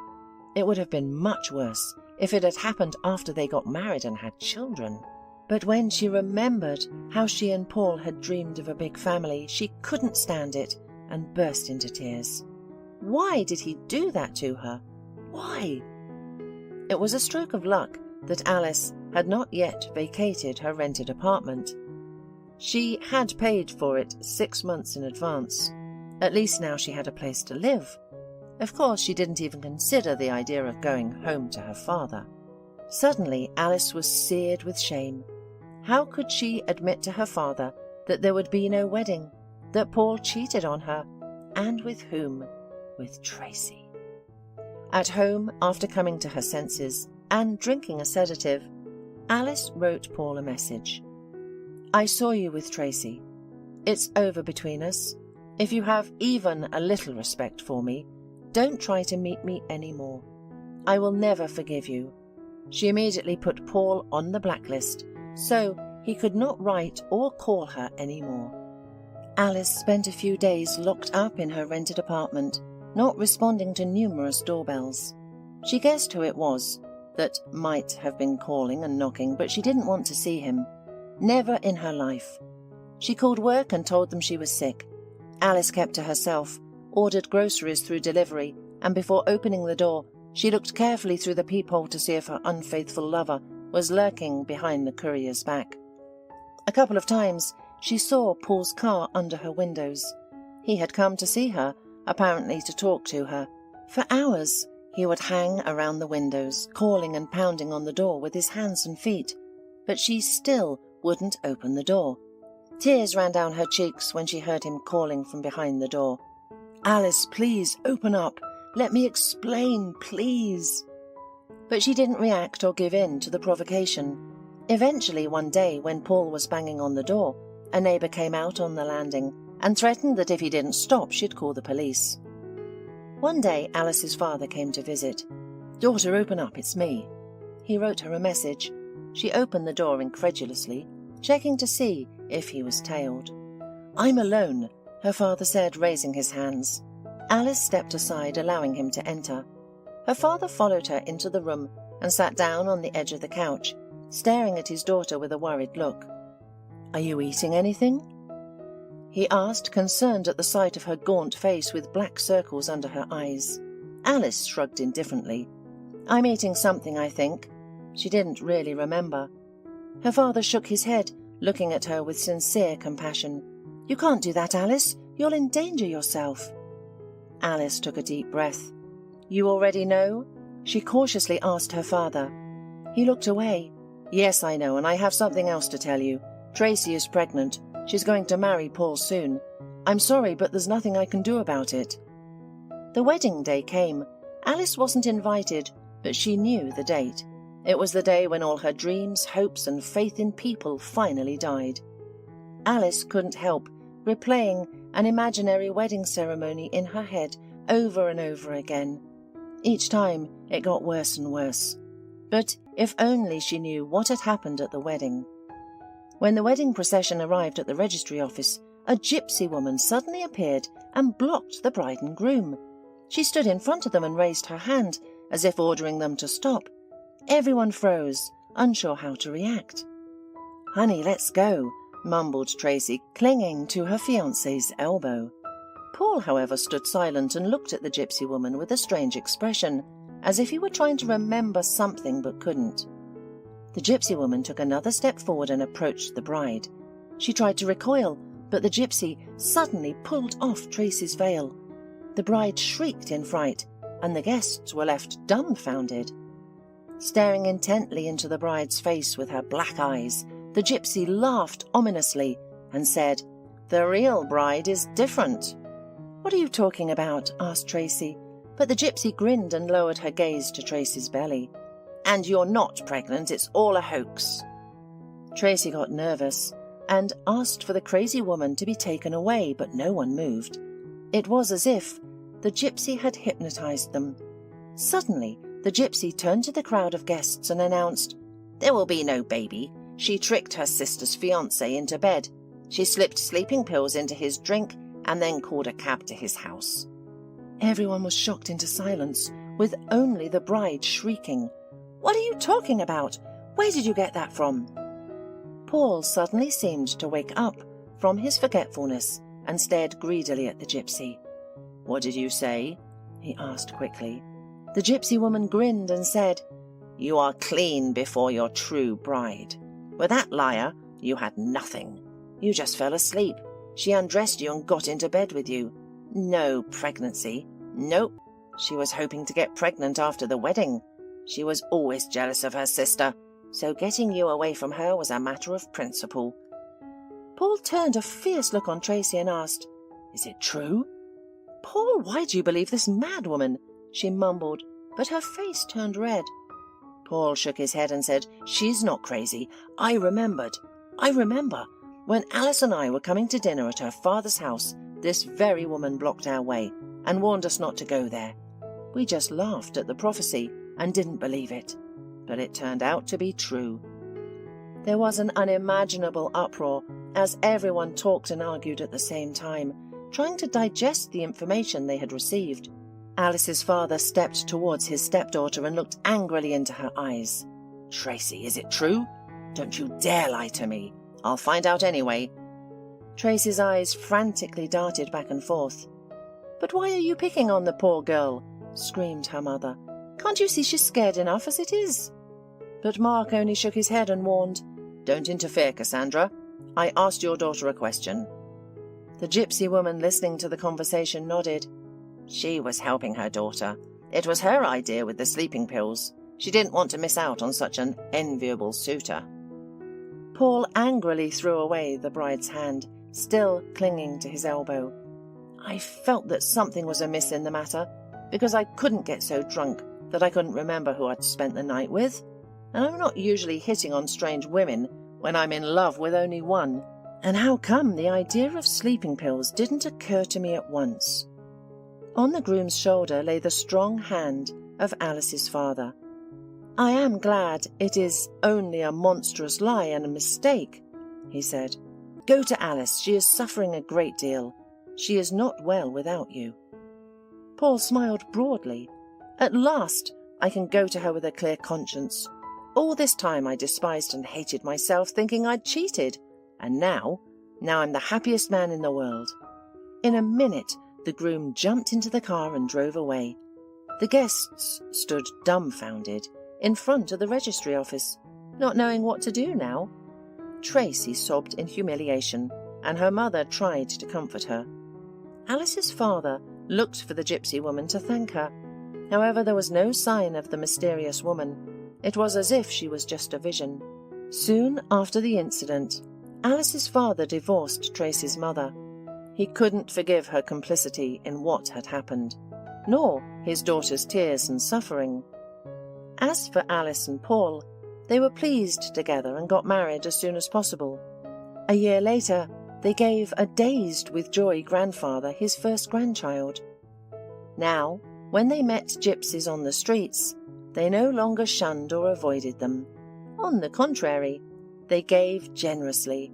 It would have been much worse if it had happened after they got married and had children. But when she remembered how she and Paul had dreamed of a big family, she couldn't stand it and burst into tears. Why did he do that to her? Why? It was a stroke of luck that Alice had not yet vacated her rented apartment. She had paid for it 6 months in advance. At least now she had a place to live. Of course, she didn't even consider the idea of going home to her father. Suddenly, Alice was seared with shame. How could she admit to her father that there would be no wedding, that Paul cheated on her, and with whom? With Tracy. At home, after coming to her senses and drinking a sedative, Alice wrote Paul a message. I saw you with Tracy. It's over between us. If you have even a little respect for me, don't try to meet me anymore. I will never forgive you. She immediately put Paul on the blacklist, so he could not write or call her anymore. Alice spent a few days locked up in her rented apartment, not responding to numerous doorbells. She guessed who it was that might have been calling and knocking, but she didn't want to see him. Never in her life. She called work and told them she was sick. Alice kept to herself, ordered groceries through delivery, and before opening the door, she looked carefully through the peephole to see if her unfaithful lover was lurking behind the courier's back. A couple of times, she saw Paul's car under her windows. He had come to see her, apparently to talk to her. For hours, he would hang around the windows, calling and pounding on the door with his hands and feet. But she still wouldn't open the door. Tears ran down her cheeks when she heard him calling from behind the door. Alice, please, open up. Let me explain, please. But she didn't react or give in to the provocation. Eventually, one day, when Paul was banging on the door, a neighbour came out on the landing and threatened that if he didn't stop, she'd call the police. One day, Alice's father came to visit. Daughter, open up, it's me. He wrote her a message. She opened the door incredulously, checking to see if he was tailed. I'm alone, her father said, raising his hands. Alice stepped aside, allowing him to enter. Her father followed her into the room and sat down on the edge of the couch, staring at his daughter with a worried look. "Are you eating anything?" he asked, concerned at the sight of her gaunt face with black circles under her eyes. Alice shrugged indifferently. "I'm eating something, I think." She didn't really remember. Her father shook his head, looking at her with sincere compassion. "You can't do that, Alice. You'll endanger yourself." Alice took a deep breath. "You already know?" she cautiously asked her father. He looked away. "Yes, I know, and I have something else to tell you. Tracy is pregnant. She's going to marry Paul soon. I'm sorry, but there's nothing I can do about it." The wedding day came. Alice wasn't invited, but she knew the date. It was the day when all her dreams, hopes, and faith in people finally died. Alice couldn't help replaying an imaginary wedding ceremony in her head over and over again. Each time it got worse and worse. But if only she knew what had happened at the wedding. When the wedding procession arrived at the registry office, a gypsy woman suddenly appeared and blocked the bride and groom. She stood in front of them and raised her hand, as if ordering them to stop. Everyone froze, unsure how to react. "Honey, let's go," mumbled Tracy, clinging to her fiancé's elbow. Paul, however, stood silent and looked at the gypsy woman with a strange expression, as if he were trying to remember something but couldn't. The gypsy woman took another step forward and approached the bride. She tried to recoil, but the gypsy suddenly pulled off Tracy's veil. The bride shrieked in fright, and the guests were left dumbfounded. Staring intently into the bride's face with her black eyes, the gypsy laughed ominously and said, "The real bride is different." "What are you talking about?" asked Tracy, but the gypsy grinned and lowered her gaze to Tracy's belly. "And you're not pregnant, it's all a hoax." Tracy got nervous and asked for the crazy woman to be taken away, but no one moved. It was as if the gypsy had hypnotized them. Suddenly, the gypsy turned to the crowd of guests and announced, "There will be no baby. She tricked her sister's fiancé into bed. She slipped sleeping pills into his drink and then called a cab to his house." Everyone was shocked into silence, with only the bride shrieking, "What are you talking about? Where did you get that from?" Paul suddenly seemed to wake up from his forgetfulness and stared greedily at the gypsy. "What did you say?" he asked quickly. The gypsy woman grinned and said, "You are clean before your true bride. With that liar, you had nothing. You just fell asleep. She undressed you and got into bed with you. No pregnancy. Nope. She was hoping to get pregnant after the wedding. She was always jealous of her sister, so getting you away from her was a matter of principle." Paul turned a fierce look on Tracy and asked, "Is it true?" "Paul, why do you believe this mad woman?" she mumbled, but her face turned red. Paul shook his head and said, "She's not crazy. I remember. When Alice and I were coming to dinner at her father's house, this very woman blocked our way and warned us not to go there. We just laughed at the prophecy and didn't believe it, but it turned out to be true." There was an unimaginable uproar as everyone talked and argued at the same time, trying to digest the information they had received. Alice's father stepped towards his stepdaughter and looked angrily into her eyes. "Tracy, is it true? Don't you dare lie to me. I'll find out anyway." Tracy's eyes frantically darted back and forth. "But why are you picking on the poor girl?" screamed her mother. "Can't you see she's scared enough as it is?" But Mark only shook his head and warned, "Don't interfere, Cassandra. I asked your daughter a question." The gypsy woman listening to the conversation nodded. "She was helping her daughter. It was her idea with the sleeping pills. She didn't want to miss out on such an enviable suitor." Paul angrily threw away the bride's hand, still clinging to his elbow. I felt that something was amiss in the matter, because I couldn't get so drunk that I couldn't remember who I'd spent the night with, and I'm not usually hitting on strange women when I'm in love with only one. And how come the idea of sleeping pills didn't occur to me at once? On the groom's shoulder lay the strong hand of Alice's father. "I am glad it is only a monstrous lie and a mistake," he said. "Go to Alice. She is suffering a great deal. She is not well without you." Paul smiled broadly. At last, I can go to her with a clear conscience. All this time I despised and hated myself, thinking I'd cheated. And now I'm the happiest man in the world." In a minute, the groom jumped into the car and drove away. The guests stood dumbfounded in front of the registry office, not knowing what to do now. Tracy sobbed in humiliation, and her mother tried to comfort her. Alice's father looked for the gypsy woman to thank her. However, there was no sign of the mysterious woman. It was as if she was just a vision. Soon after the incident, Alice's father divorced Tracy's mother. He couldn't forgive her complicity in what had happened, nor his daughter's tears and suffering. As for Alice and Paul, they were pleased together and got married as soon as possible. A year later, they gave a dazed with joy grandfather his first grandchild. Now, when they met gypsies on the streets, they no longer shunned or avoided them. On the contrary, they gave generously,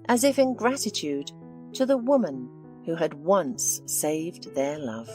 as if in gratitude to the woman who had once saved their love.